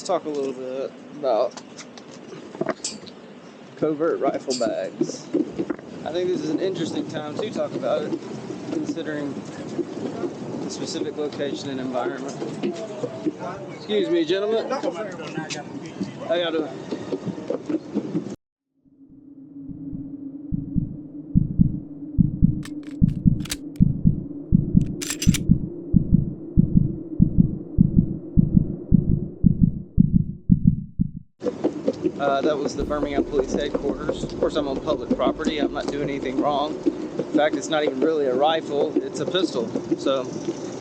let's talk a little bit about covert rifle bags. I think this is an interesting time to talk about it, considering the specific location and environment. Excuse me, gentlemen. How y'all doing? That was the Birmingham Police Headquarters. Of course, I'm on public property. I'm not doing anything wrong. In fact, it's not even really a rifle. It's a pistol. So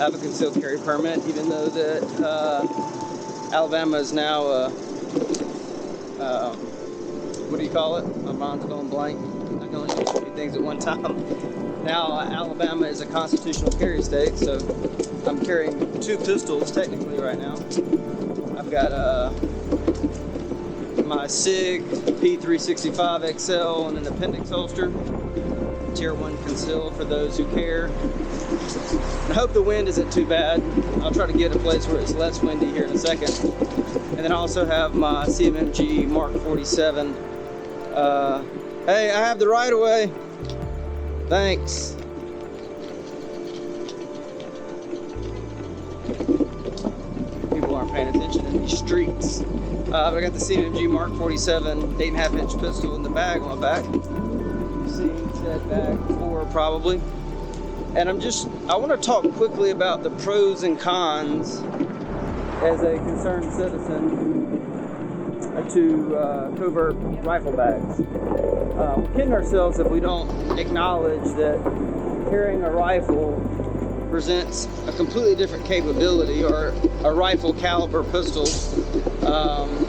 I have a concealed carry permit, even though that Alabama is now, what do you call it? My mind's going blank. I can only do so many things at one time. Now, Alabama is a constitutional carry state, so I'm carrying 2 pistols technically right now. I've got my SIG P365 XL and an appendix holster, tier 1 concealed for those who care. I hope the wind isn't too bad. I'll try to get a place where it's less windy here in a second. And then I also have my CMMG Mark 47. Hey, I have the right of way. Thanks. People aren't paying attention in these streets. I got the CMMG Mark 47 8.5 inch pistol in the bag on my back. You've seen that bag before probably. And I want to talk quickly about the pros and cons as a concerned citizen to covert rifle bags. We're kidding ourselves if we don't acknowledge that carrying a rifle presents a completely different capability, or a rifle caliber pistol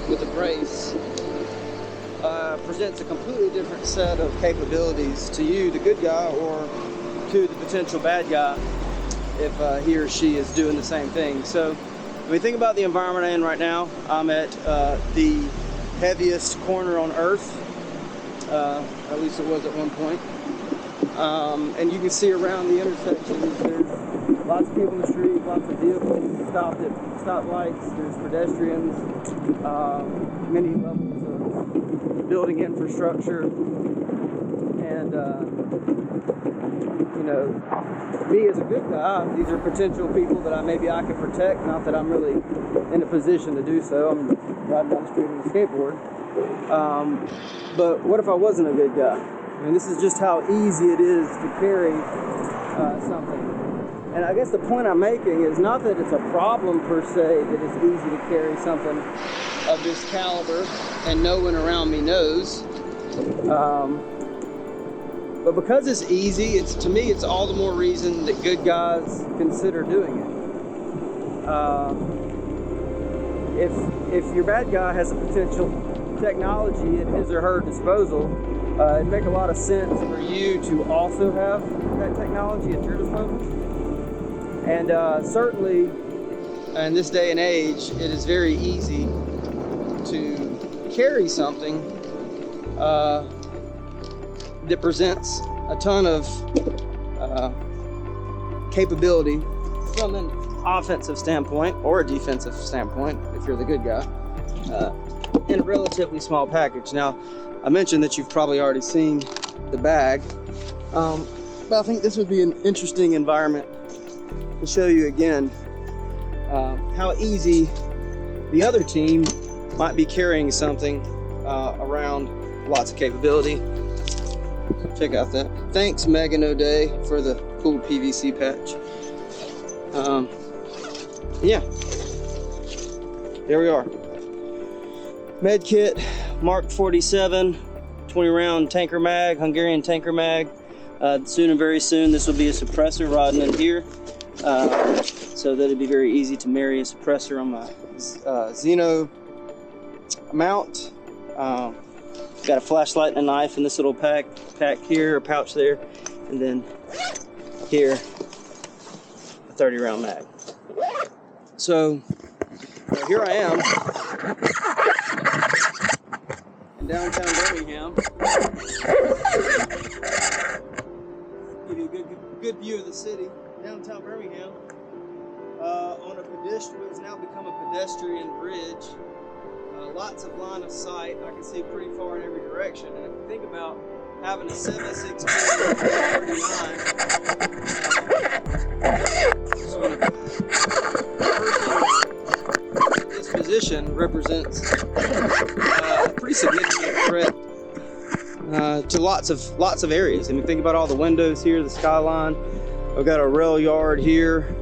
with a brace presents a completely different set of capabilities to you, the good guy, or to the potential bad guy if he or she is doing the same thing. So when we think about the environment I'm in right now, I'm at the heaviest corner on earth, at least it was at one point. And you can see around the intersections, there's lots of people in the street, lots of vehicles stopped at stoplights, there's pedestrians, many levels of building infrastructure, and you know, me as a good guy, these are potential people that maybe I could protect, not that I'm really in a position to do so. I'm riding down the street with a skateboard. But what if I wasn't a good guy? I mean, this is just how easy it is to carry something. And I guess the point I'm making is not that it's a problem per se that it's easy to carry something of this caliber and no one around me knows. But because it's easy, to me it's all the more reason that good guys consider doing it. If your bad guy has a potential technology at his or her disposal, it'd make a lot of sense for you to also have that technology at your disposal. And certainly, in this day and age, it is very easy to carry something that presents a ton of capability from an offensive standpoint or a defensive standpoint, if you're the good guy, in a relatively small package. Now, I mentioned that you've probably already seen the bag, but I think this would be an interesting environment to show you again how easy the other team might be carrying something around lots of capability. Check out that. Thanks, Megan O'Day, for the cool PVC patch. Yeah, there we are. Med kit, Mark 47, 20 round tanker mag, Hungarian tanker mag. Soon and very soon, this will be a suppressor riding in here. So that it'd be very easy to marry a suppressor on my Xeno mount. Got a flashlight and a knife in this little pack here, or pouch there, and then here, a 30 round mag. So here I am in downtown Birmingham. Give you a good view of the city, downtown Birmingham. on a pedestrian, it's now become a pedestrian bridge. Lots of line of sight. I can see pretty far in every direction. And if you think about having a 7.62 this position represents a pretty significant threat to lots of areas. I mean, think about all the windows here, the skyline. I've got a rail yard here.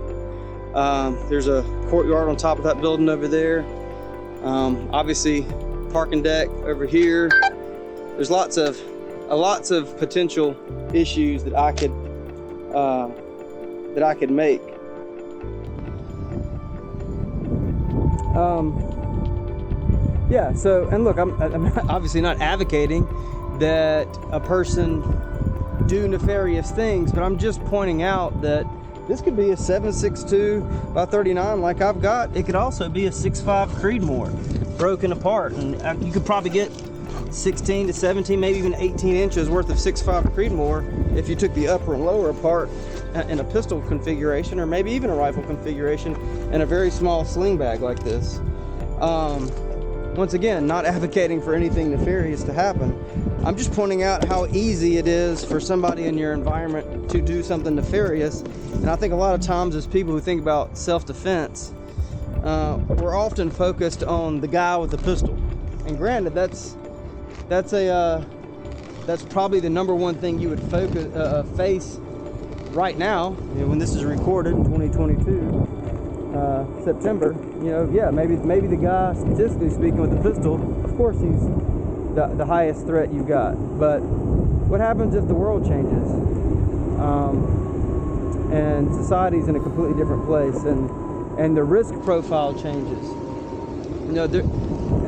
There's a courtyard on top of that building over there. Obviously, parking deck over here. There's lots of potential issues that I could make. Yeah. So, and look, I'm obviously not advocating that a person do nefarious things, but I'm just pointing out that this could be a 7.62 by 39 like I've got. It could also be a 6.5 Creedmoor broken apart, and you could probably get 16 to 17, maybe even 18 inches worth of 6.5 Creedmoor if you took the upper and lower apart in a pistol configuration, or maybe even a rifle configuration in a very small sling bag like this. Once again, not advocating for anything nefarious to happen. I'm just pointing out how easy it is for somebody in your environment to do something nefarious. And I think a lot of times as people who think about self-defense, we're often focused on the guy with the pistol. And granted, that's probably the number one thing you would face right now, when this is recorded in 2022, September. Maybe the guy, statistically speaking, with the pistol, of course he's the highest threat you've got. But what happens if the world changes and society's in a completely different place, and the risk profile changes?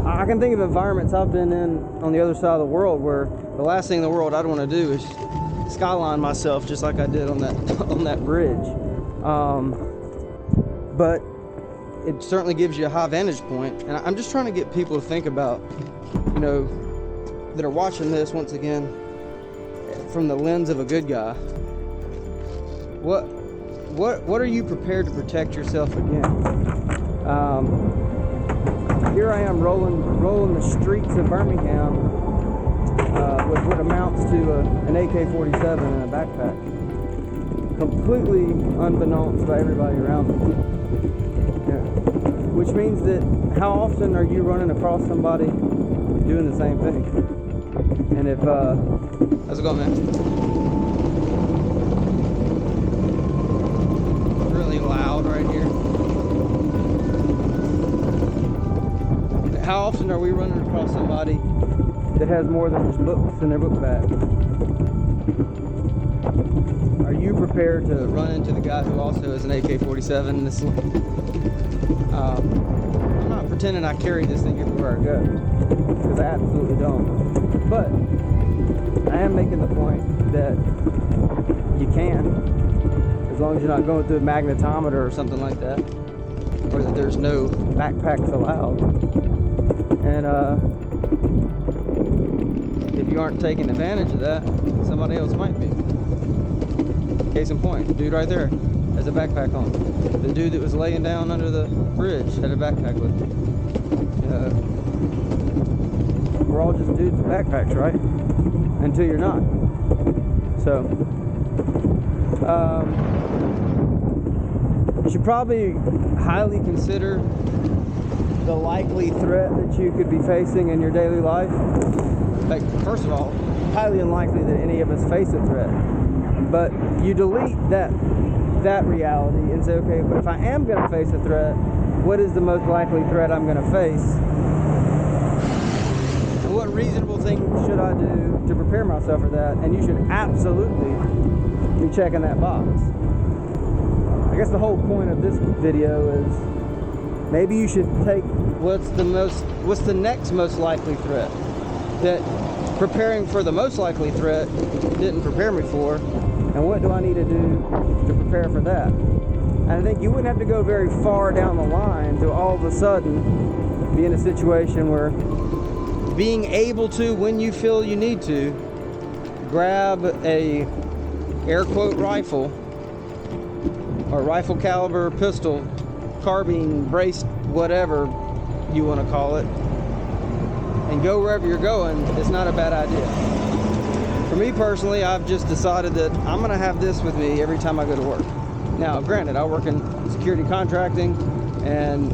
I can think of environments I've been in on the other side of the world where the last thing in the world I'd want to do is skyline myself just like I did on that bridge. But it certainly gives you a high vantage point, and I'm just trying to get people to think about, that are watching this once again from the lens of a good guy. What are you prepared to protect yourself against? Here I am rolling the streets of Birmingham with what amounts to an AK-47 in a backpack, completely unbeknownst to everybody around me. Which means that how often are you running across somebody doing the same thing? And if how's it going, man? Really loud right here. How often are we running across somebody that has more than just books in their book bag? Are you prepared to run into the guy who also has an AK-47 in this? I'm not pretending I carry this thing everywhere I go, because I absolutely don't. But I am making the point that you can, as long as you're not going through a magnetometer or something like that, or that there's no backpacks allowed. And if you aren't taking advantage of that, somebody else might be. Case in point, the dude right there has a backpack on. The dude that was laying down under the bridge had a backpack with him. We're all just dudes with backpacks, right? Until you're not. So, you should probably highly consider the likely threat that you could be facing in your daily life. Like, first of all, highly unlikely that any of us face a threat. But you delete that reality and say, okay, but if I am going to face a threat, what is the most likely threat I'm going to face? And what reasonable thing should I do to prepare myself for that? And you should absolutely be checking that box. I guess the whole point of this video is maybe you should take what's the next most likely threat that preparing for the most likely threat didn't prepare me for, and what do I need to do to prepare for that? And I think you wouldn't have to go very far down the line to all of a sudden be in a situation where being able to, when you feel you need to, grab a air quote rifle or rifle caliber pistol carbine, braced, whatever you want to call it, and go wherever you're going, it's not a bad idea. For me personally, I've just decided that I'm going to have this with me every time I go to work. Now, granted, I work in security contracting, and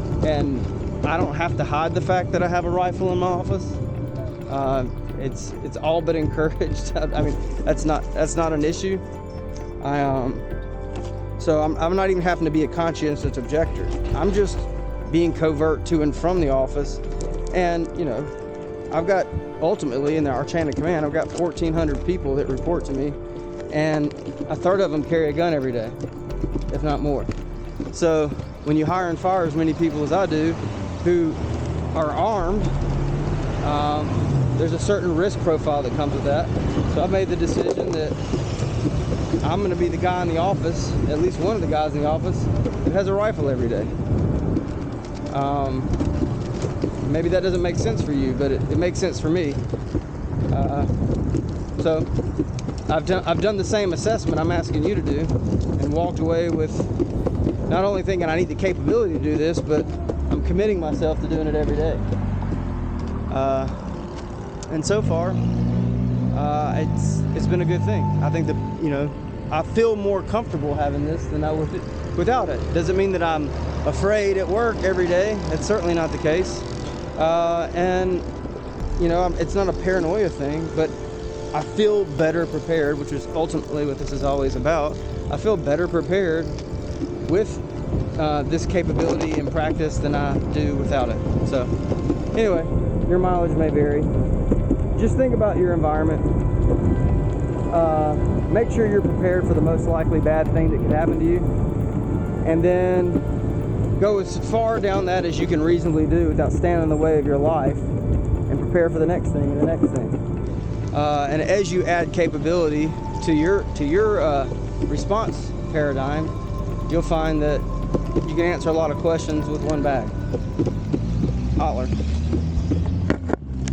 I don't have to hide the fact that I have a rifle in my office. It's all but encouraged. I mean, that's not an issue. So I'm not even having to be a conscientious objector. I'm just being covert to and from the office. And, you know, I've got, ultimately, in our chain of command, I've got 1,400 people that report to me, and a third of them carry a gun every day, if not more. So when you hire and fire as many people as I do who are armed, there's a certain risk profile that comes with that. So I've made the decision that I'm going to be the guy in the office, at least one of the guys in the office, who has a rifle every day. Maybe that doesn't make sense for you, but it makes sense for me. So I've done the same assessment I'm asking you to do, and walked away with not only thinking I need the capability to do this, but I'm committing myself to doing it every day. And so far, it's been a good thing. I think that, you know, I feel more comfortable having this than I would without it. Doesn't mean that I'm afraid at work every day. That's certainly not the case. And, you know, it's not a paranoia thing, but I feel better prepared, which is ultimately what this is always about. I feel better prepared with this capability in practice than I do without it. So, anyway, your mileage may vary. Just think about your environment. Make sure you're prepared for the most likely bad thing that could happen to you, and then go as far down that as you can reasonably do without standing in the way of your life, and prepare for the next thing and the next thing. And as you add capability to your response paradigm, you'll find that you can answer a lot of questions with one bag. Holler.